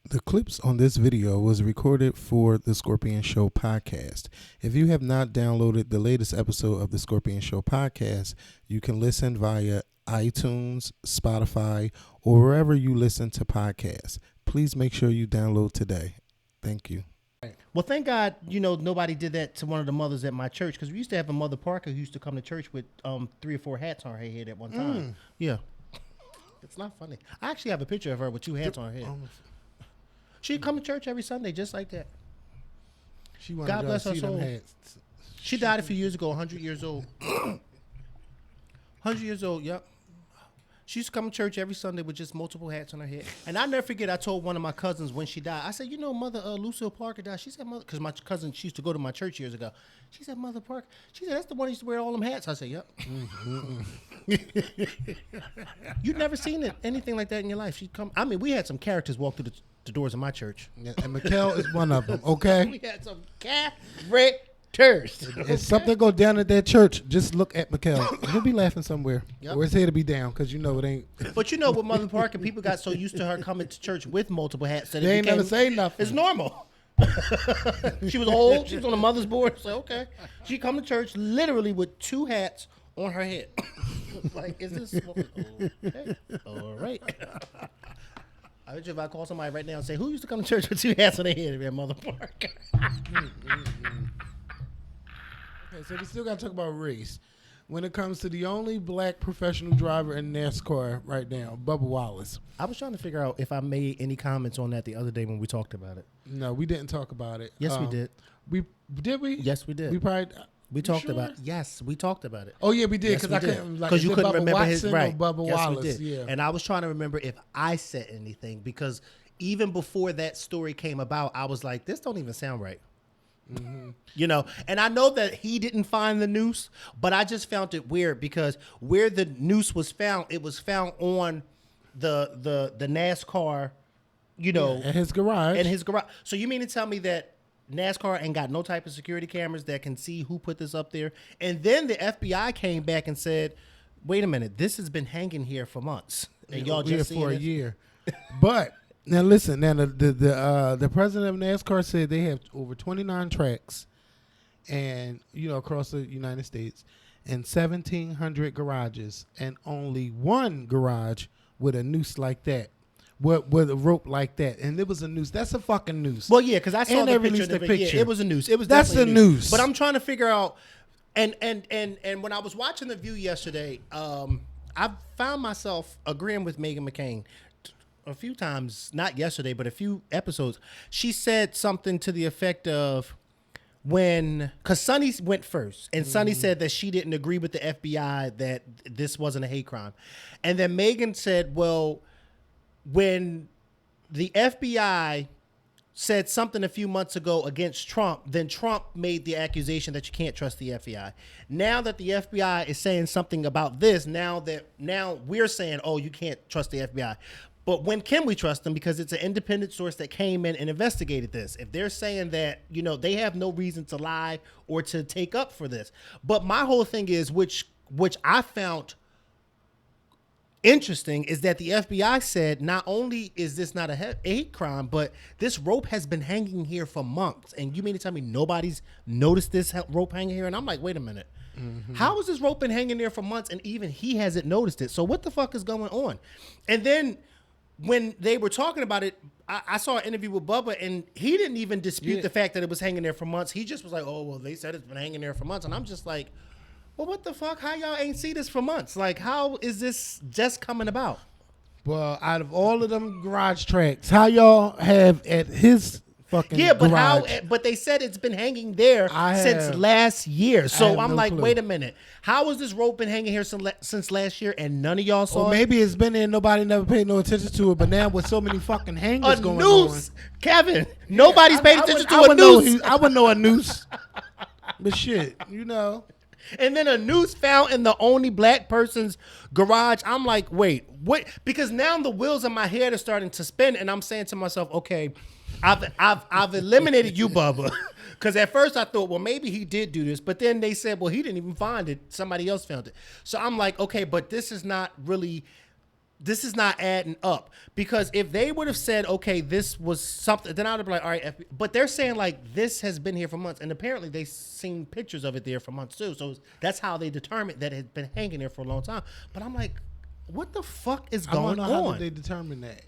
The clips on this video was recorded for the Scorpion Show podcast. If you have not downloaded the latest episode of the Scorpion Show podcast, you can listen via iTunes, Spotify, or wherever you listen to podcasts. Please make sure you download today. Thank you. Well, thank God, nobody did that to one of the mothers at my church, because we used to have a Mother Parker who used to come to church with 3 or 4 hats on her head at one time. Yeah. It's not funny. I actually have a picture of her with 2 hats on her head. She'd come to church every Sunday just like that. God bless her soul. She died a few years ago, 100 years old. 100 years old, yep. She used to come to church every Sunday with just multiple hats on her head. And I never forget, I told one of my cousins when she died, I said, Mother Lucille Parker died. She said, Mother, because my cousin, she used to go to my church years ago. She said, Mother Parker. She said, that's the one who used to wear all them hats. I said, yep. You'd never seen anything like that in your life. She'd come. I mean, we had some characters walk through the doors of my church. Yeah, and Mikkel is one of them, okay? We had some characters. If something go down at that church, just look at Mikkel. He'll be laughing somewhere. Yep. Or his head to be down, because it ain't. But with Mother Parker, people got so used to her coming to church with multiple hats that they ain't never say nothing. It's normal. She was old. She was on the mother's board. So, okay. She come to church literally with 2 hats on her head. Like, is this okay? All right. I bet you if I call somebody right now and say, who used to come to church with 2 hats on their head? It'd be Mother Parker. Okay, so we still got to talk about race. When it comes to the only black professional driver in NASCAR right now, Bubba Wallace. I was trying to figure out if I made any comments on that the other day when we talked about it. No, we didn't talk about it. Yes, we did. Did we? Yes, we did. We probably... We talked about it. Yes, we talked about it. Oh, yeah, we did. Because Because you couldn't remember Watson his right. Bubba Yes, Wallace. We did. Yeah. And I was trying to remember if I said anything, because even before that story came about, I was like, this don't even sound right. Mm-hmm. And I know that he didn't find the noose, but I just found it weird because where the noose was found, it was found on the NASCAR, in his garage. So you mean to tell me that NASCAR ain't got no type of security cameras that can see who put this up there? And then the FBI came back and said, wait a minute, this has been hanging here for months. And y'all just for a year. But now listen, the president of NASCAR said they have over 29 tracks and across the United States and 1,700 garages and only one garage with a noose like that. With a rope like that, and it was a noose. That's a fucking noose. Well, yeah, because I saw the picture. Yeah, it was a noose. It was definitely a noose. But I'm trying to figure out, and when I was watching The View yesterday, I found myself agreeing with Meghan McCain a few times. Not yesterday, but a few episodes. She said something to the effect of, because Sonny went first, and Sonny said that she didn't agree with the FBI that this wasn't a hate crime, and then Meghan said, well, when the FBI said something a few months ago against Trump, then Trump made the accusation that you can't trust the FBI. Now that the FBI is saying something about this, now we're saying, oh, you can't trust the FBI. But when can we trust them? Because it's an independent source that came in and investigated this. If they're saying that, they have no reason to lie or to take up for this. But my whole thing is, which I found interesting, is that the FBI said not only is this not a hate crime, but this rope has been hanging here for months. And you mean to tell me nobody's noticed this rope hanging here? And I'm like, wait a minute. Mm-hmm. How has this rope been hanging there for months and even he hasn't noticed it? So what the fuck is going on? And then when they were talking about it, I saw an interview with Bubba, and he didn't even dispute the fact that it was hanging there for months. He just was like, oh, well, they said it's been hanging there for months. And I'm just like, well, what the fuck? How y'all ain't see this for months? Like, how is this just coming about? Well, out of all of them garage tracks, how y'all have at his fucking garage? But they said it's been hanging there since last year. So I'm like, wait a minute. How has this rope been hanging here since last year and none of y'all saw it? Maybe it's been there and nobody never paid no attention to it, but now with so many fucking hangers going noose, Kevin. Nobody's paying attention to a noose. I would know a noose. But shit, And then a noose found in the only black person's garage. I'm like, wait, what? Because now the wheels in my head are starting to spin, and I'm saying to myself, okay, I've eliminated you, Bubba. Because at first I thought, well, maybe he did do this, but then they said, well, he didn't even find it. Somebody else found it. So I'm like, okay, but this is not really this is not adding up. Because if they would have said, okay, this was something, then I would have been like, all right, but they're saying like this has been here for months, and apparently they seen pictures of it there for months too. So that's how they determined that it had been hanging there for a long time. But I'm like, what the fuck is going on? How did they determine that?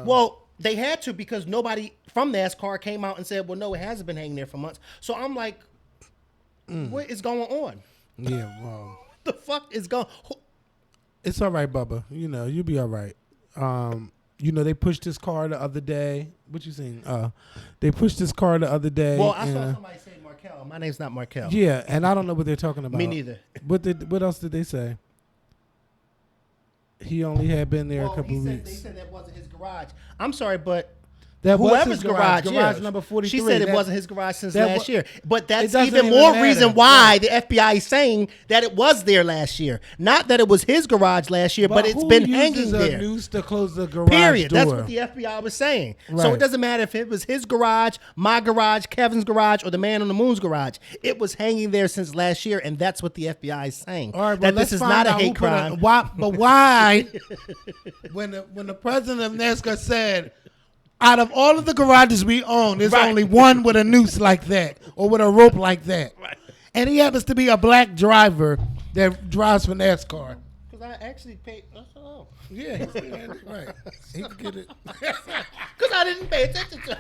Well, they had to, because nobody from NASCAR came out and said, well, no, it hasn't been hanging there for months. So I'm like, what is going on? Yeah, well. The fuck is going on? It's all right, Bubba. You'll be all right. They pushed this car the other day. What you saying? They pushed this car the other day. Well, I saw somebody say Markel. My name's not Markel. Yeah, and I don't know what they're talking about. Me neither. What else did they say? He only had been there a couple of weeks. They said that wasn't his garage. I'm sorry, but that whoever's garage number 43. She said it wasn't his garage since last year. But that's even more reason why the FBI is saying that it was there last year. Not that it was his garage last year, but it's been hanging there. Who uses a noose to close the garage Period. door? That's what the FBI was saying. Right. So it doesn't matter if it was his garage, my garage, Kevin's garage, or the Man on the Moon's garage. It was hanging there since last year, and that's what the FBI is saying. All right, that this is not a hate crime. But why, when the president of NASCAR said, out of all of the garages we own, there's only one with a noose like that or with a rope like that. Right. And he happens to be a black driver that drives for NASCAR. Because I actually paid. Oh. Yeah, he's right. He can get it. Because I didn't pay attention to it.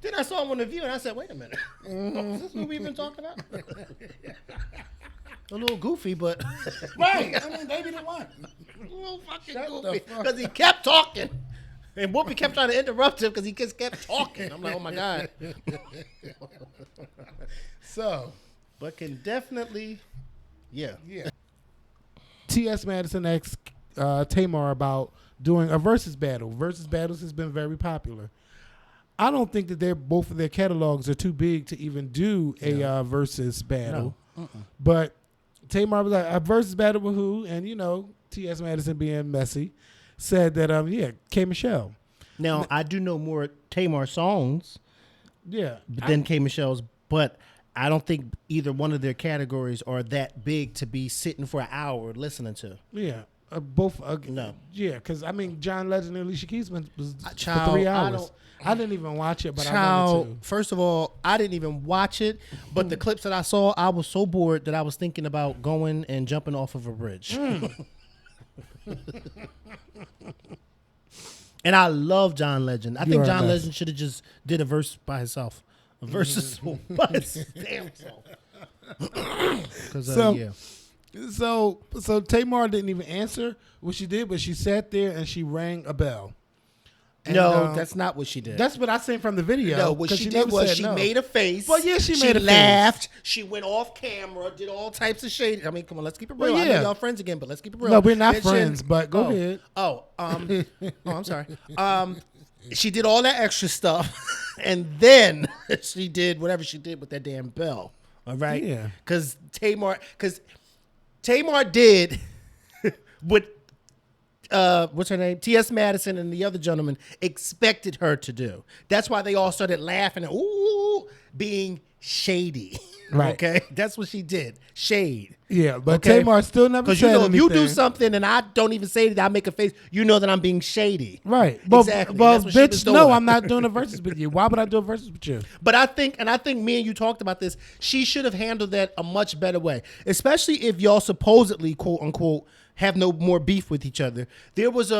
Then I saw him on the View and I said, wait a minute. Is this what we've been talking about? A little goofy, but. Right. I mean, they be the one. A little fucking goofy. Because he kept talking. And Whoopi kept trying to interrupt him because he just kept talking. I'm like, oh my God. But can definitely, yeah. T.S. Madison asked Tamar about doing a versus battle. Versus battles has been very popular. I don't think that both of their catalogs are too big to even do a versus battle. No. But Tamar was like, a versus battle with who? And, T.S. Madison being messy, said that, K. Michelle. Now, I do know more Tamar songs than K. Michelle's, but I don't think either one of their categories are that big to be sitting for an hour listening to. Yeah. Both. No. Yeah, because, John Legend and Alicia Keys was for 3 hours. I didn't even watch it, but I wanted to. First of all, I didn't even watch it, but the clips that I saw, I was so bored that I was thinking about going and jumping off of a bridge. And I love John Legend. I think John Legend should have just did a verse by himself. A verse by his damn self. So Tamar didn't even answer what she did, but she sat there and she rang a bell. And, no, that's not what she did. That's what I seen from the video. No, what she did was she made a face. Well, yeah, she made a face. She laughed. She went off camera, did all types of shade. I mean, come on, let's keep it real. I know y'all friends again, but let's keep it real. No, we're not friends, but go ahead. I'm sorry. She did all that extra stuff, and then she did whatever she did with that damn bell. All right? Yeah. Because Tamar did what what's her name? T.S. Madison and the other gentleman expected her to do. That's why they all started laughing and being shady. Right. Okay? That's what she did. Shade. Yeah, but okay? Tamar still never said anything. Because if you do something and I don't even say that, I make a face, you know that I'm being shady. Right. Exactly. Well, bitch, no, I'm not doing a versus with you. Why would I do a versus with you? But I think me and you talked about this, she should have handled that a much better way. Especially if y'all supposedly, quote unquote, have no more beef with each other. There was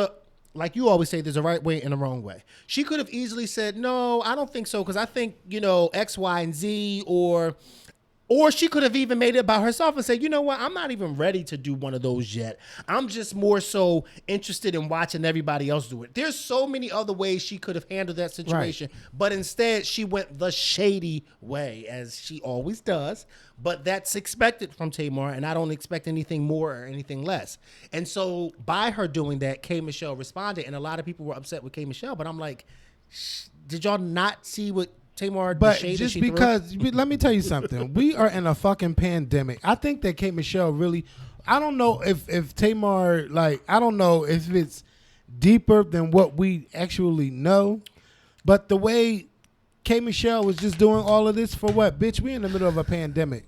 like you always say, there's a right way and a wrong way. She could have easily said, no, I don't think so, because I think, X, Y, and Z, or she could have even made it about herself and said, you know what, I'm not even ready to do one of those yet. I'm just more so interested in watching everybody else do it. There's so many other ways she could have handled that situation, but instead she went the shady way, as she always does. But that's expected from Tamar, and I don't expect anything more or anything less. And so by her doing that, K. Michelle responded, and a lot of people were upset with K. Michelle, but I'm like, did y'all not see what Tamar, but just because, let me tell you something. We are in a fucking pandemic. I think that K. Michelle really, I don't know if Tamar, I don't know if it's deeper than what we actually know, but the way K. Michelle was just doing all of this for what? Bitch, we in the middle of a pandemic.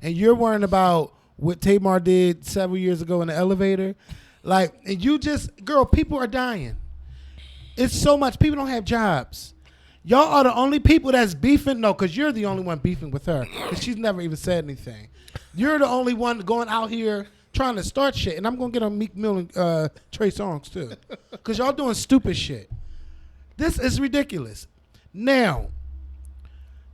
And you're worrying about what Tamar did several years ago in the elevator. Like, and you just, girl, people are dying. It's so much. People don't have jobs. Y'all are the only people that's beefing. No, because you're the only one beefing with her. Because she's never even said anything. You're the only one going out here trying to start shit. And I'm going to get on Meek Mill and Trey Songz, too. Because y'all doing stupid shit. This is ridiculous. Now,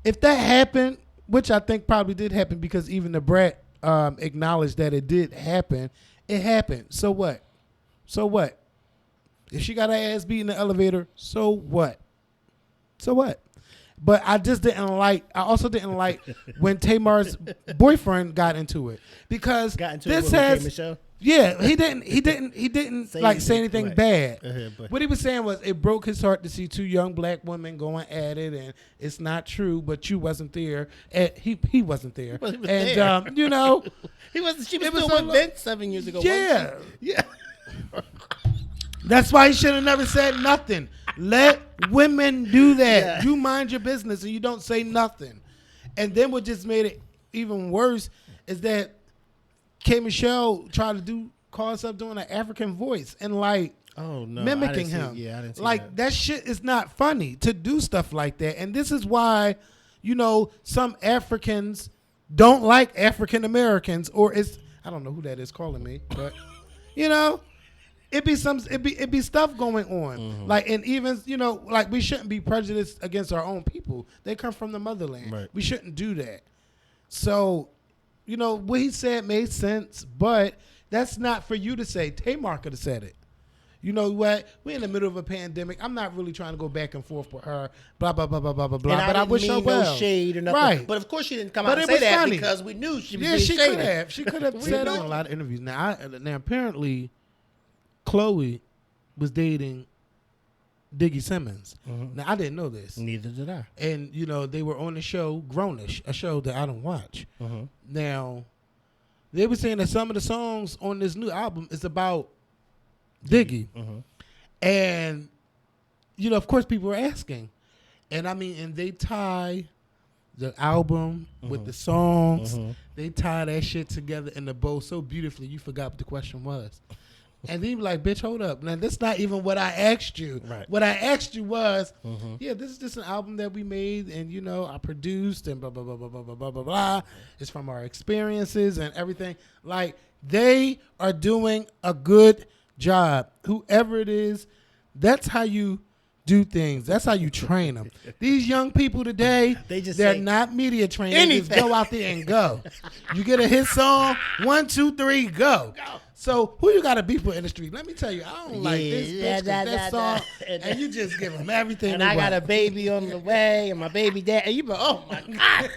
if that happened, which I think probably did happen because even the brat acknowledged that it did happen, it happened. So what? So what? If she got her ass beat in the elevator, so what? So what? But I also didn't like when Tamar's boyfriend got into it because this has, yeah, he didn't say anything bad. What he was saying was it broke his heart to see two young black women going at it, and it's not true, but you wasn't there, and he wasn't there, and you know, he wasn't. She was still with Vince 7 years ago. Yeah, yeah. That's why he should have never said nothing. Let women do that. Yeah. You mind your business and you don't say nothing. And then what just made it even worse is that K. Michelle tried to call herself doing an African voice and mimicking him. Yeah, I didn't see that shit is not funny to do stuff like that. And this is why, some Africans don't like African Americans, or I don't know who that is calling me, but It be stuff going on. Mm-hmm. And even, we shouldn't be prejudiced against our own people. They come from the motherland. Right. We shouldn't do that. So, what he said made sense, but that's not for you to say. Tamar could have said it. You know what? We're in the middle of a pandemic. I'm not really trying to go back and forth with her, blah, blah, blah, blah, blah, blah, blah. But I wish her well. No shade or nothing. Right. But of course she didn't come out and say that funny. Because we knew she was being shady. Could have. She could have said it in a lot of interviews. Now apparently Chloe was dating Diggy Simmons. Mm-hmm. Now, I didn't know this. Neither did I. And, they were on the show Grownish, a show that I don't watch. Mm-hmm. Now, they were saying that some of the songs on this new album is about Diggy. Mm-hmm. And, of course, people were asking. And, and they tie the album with the songs. Mm-hmm. They tie that shit together in the bow so beautifully, you forgot what the question was. And then you be like, bitch, hold up. Now, that's not even what I asked you. Right. What I asked you was, this is just an album that we made and, I produced and blah, blah, blah, blah, blah, blah, blah, blah, blah. It's from our experiences and everything. They are doing a good job. Whoever it is, that's how you do things. That's how you train them. These young people today, they're not media trained. They just go out there and go. You get a hit song, 1, 2, 3, go. So who you got to beef with in the street? Let me tell you, I don't like this bitch, that song, and you just give them everything. And I got a baby on the way, and my baby dad, and you be, oh my God.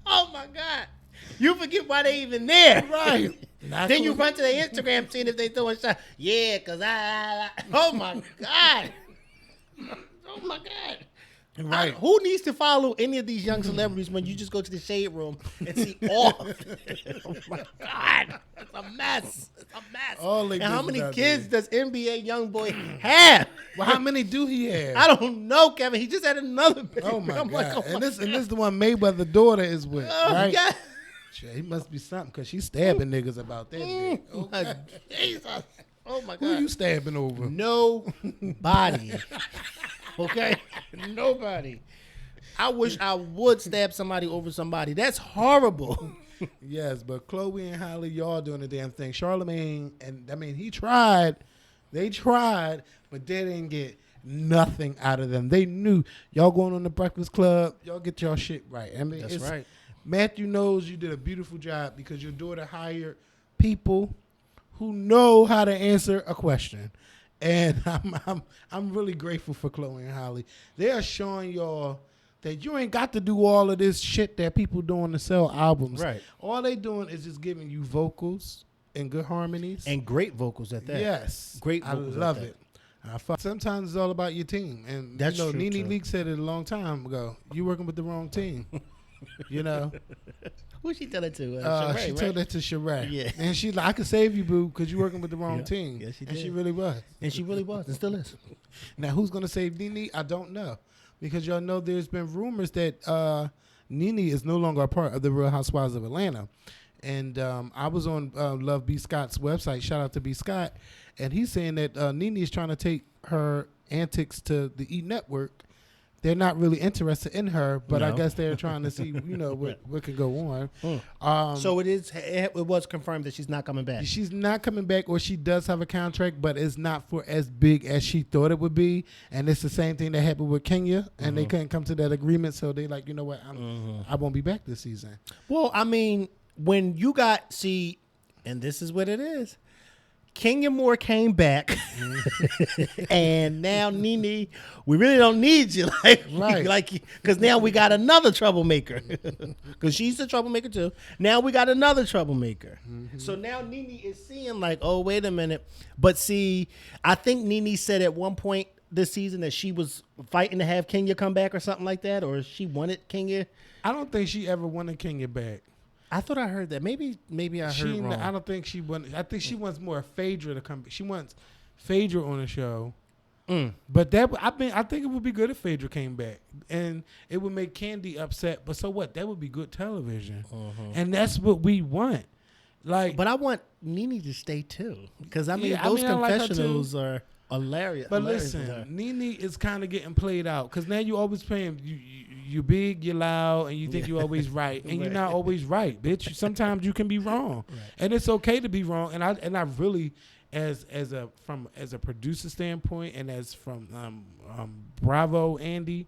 Oh my God. You forget why they even there. Right. Then you run to their Instagram seeing if they throwing shots. Yeah, because oh my God. Oh my God. Right. Who needs to follow any of these young celebrities when you just go to the shade room and see all of it? Oh my God. It's a mess. It's a mess. And how many kids does NBA YoungBoy have? Well, how many do he have? I don't know, Kevin. He just had another baby. Oh my God. And this is the one Mayweather's daughter is with, right? Yeah. Shit, he must be something because she's stabbing niggas about that. Oh my Jesus. Oh my God. Who you stabbing over? Nobody. Okay? Nobody. I wish I would stab somebody over somebody. That's horrible. Yes, but Chloe and Halle, y'all doing the damn thing. Charlamagne, he tried. They tried, but they didn't get nothing out of them. They knew y'all going on the Breakfast Club. Y'all get y'all shit right. That's right. Matthew knows you did a beautiful job because your daughter hired people who know how to answer a question. And I'm really grateful for Chloe and Halle. They are showing y'all that you ain't got to do all of this shit that people doing to sell albums. Right. All they doing is just giving you vocals and good harmonies. And great vocals at that. Yes. Great vocals. I love it. Sometimes it's all about your team. And that's true. Nene Leakes said it a long time ago. You working with the wrong team. Who she tell it to? Sheree, she told that to Sheree. Yeah. And she's like, I could save you, boo, because you're working with the wrong team. Yes, she did. And she really was. And she really was and still is. Now, who's going to save Nene? I don't know. Because y'all know there's been rumors that Nene is no longer a part of the Real Housewives of Atlanta. And I was on Love B. Scott's website. Shout out to B. Scott. And he's saying that Nene is trying to take her antics to the E! Network. They're not really interested in her, but I guess they're trying to see, what can go on. So it was confirmed that she's not coming back. She's not coming back, or she does have a contract, but it's not for as big as she thought it would be. And it's the same thing that happened with Kenya, and they couldn't come to that agreement. So they like, you know what, I won't be back this season. Well, I mean, when you and this is what it is. Kenya Moore came back, and now Nene, we really don't need you, because now we got another troublemaker, because she's the troublemaker too. Now we got another troublemaker, so now Nene is seeing like, oh, wait a minute. But see, I think Nene said at one point this season that she was fighting to have Kenya come back or something like that, or she wanted Kenya. I don't think she ever wanted Kenya back. I thought I heard that. Maybe I heard wrong. I don't think she wants. I think she wants more Phaedra to come. She wants Phaedra on the show. But I think it would be good if Phaedra came back, and it would make Candy upset. But so what? That would be good television, and that's what we want. Like, but I want Nene to stay too, because those confessionals are hilarious. But listen, Nene is kind of getting played out, because now you always playing you big, you're loud, and you think you're always right, and you're not always right, bitch. Sometimes you can be wrong, and it's okay to be wrong. And I really, as a producer standpoint, and as from Bravo Andy,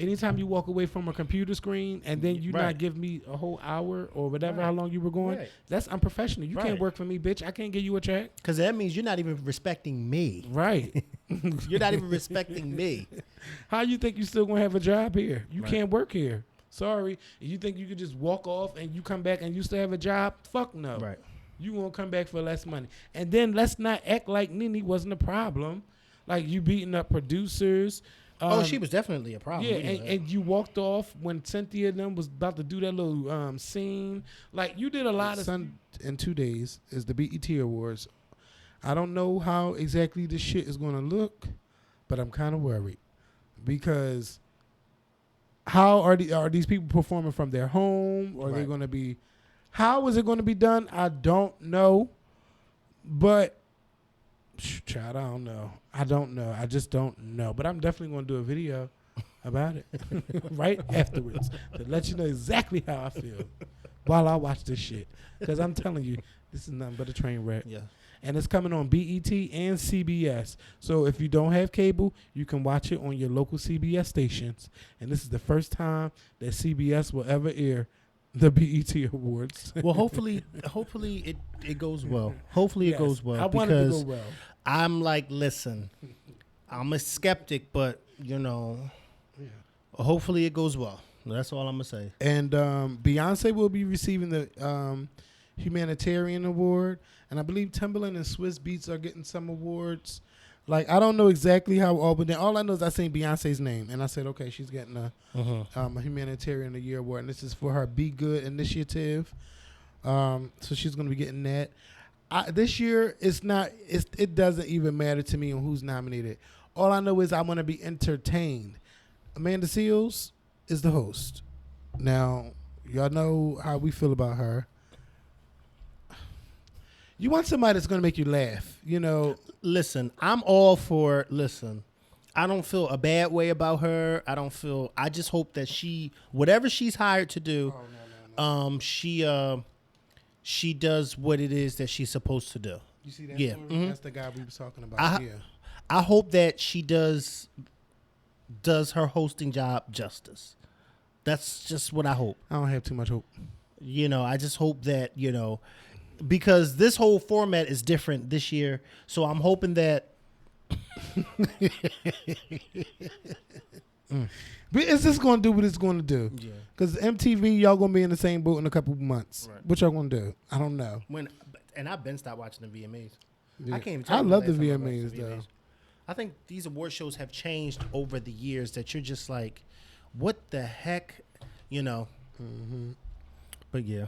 anytime you walk away from a computer screen and then you not give me a whole hour or whatever, how long you were going, that's unprofessional. You can't work for me, bitch. I can't give you a check. Because that means you're not even respecting me. Right. You're not even respecting me. How you think you still going to have a job here? You can't work here. Sorry. You think you could just walk off and you come back and you still have a job? Fuck no. Right. You won't come back for less money. And then let's not act like Nene wasn't a problem. Like, you beating up producers. She was definitely a problem. Yeah, and you walked off when Cynthia and them was about to do that little scene. Like, you did a lot of... In 2 days is the BET Awards. I don't know how exactly this shit is going to look, but I'm kind of worried. Because how are these people performing from their home? Or are they going to be... How is it going to be done? I don't know. But... Child, I don't know. I just don't know. But I'm definitely going to do a video about it right afterwards to let you know exactly how I feel while I watch this shit. Because I'm telling you, this is nothing but a train wreck. Yeah. And it's coming on BET and CBS. So if you don't have cable, you can watch it on your local CBS stations. And this is the first time that CBS will ever air the BET Awards. Well, hopefully it goes well. Hopefully it goes well. I want it to go well. I'm like, listen, I'm a skeptic, but hopefully it goes well. That's all I'm gonna say. And Beyonce will be receiving the humanitarian award, and I believe Timbaland and Swiss Beats are getting some awards. Like, I don't know exactly how all, but then all I know is I seen Beyonce's name, and I said, okay, she's getting a humanitarian of the year award, and this is for her Be Good initiative. So she's going to be getting that. This year, it doesn't even matter to me on who's nominated. All I know is I want to be entertained. Amanda Seales is the host. Now, y'all know how we feel about her. You want somebody that's going to make you laugh, Listen, I'm all for, I don't feel a bad way about her. I just hope that whatever she's hired to do, she does what it is that she's supposed to do. You see that? Yeah. Mm-hmm. That's the guy we were talking about. I hope that she does her hosting job justice. That's just what I hope. I don't have too much hope. I just hope that, because this whole format is different this year. So I'm hoping that. But is this going to do what it's going to do? Yeah. Because MTV, y'all going to be in the same boat in a couple of months. Right. What y'all going to do? I don't know. And I've been stopped watching the VMAs. Yeah. I can't even tell you. I love the VMAs, though. I think these award shows have changed over the years that you're just like, what the heck? Mm-hmm. But yeah.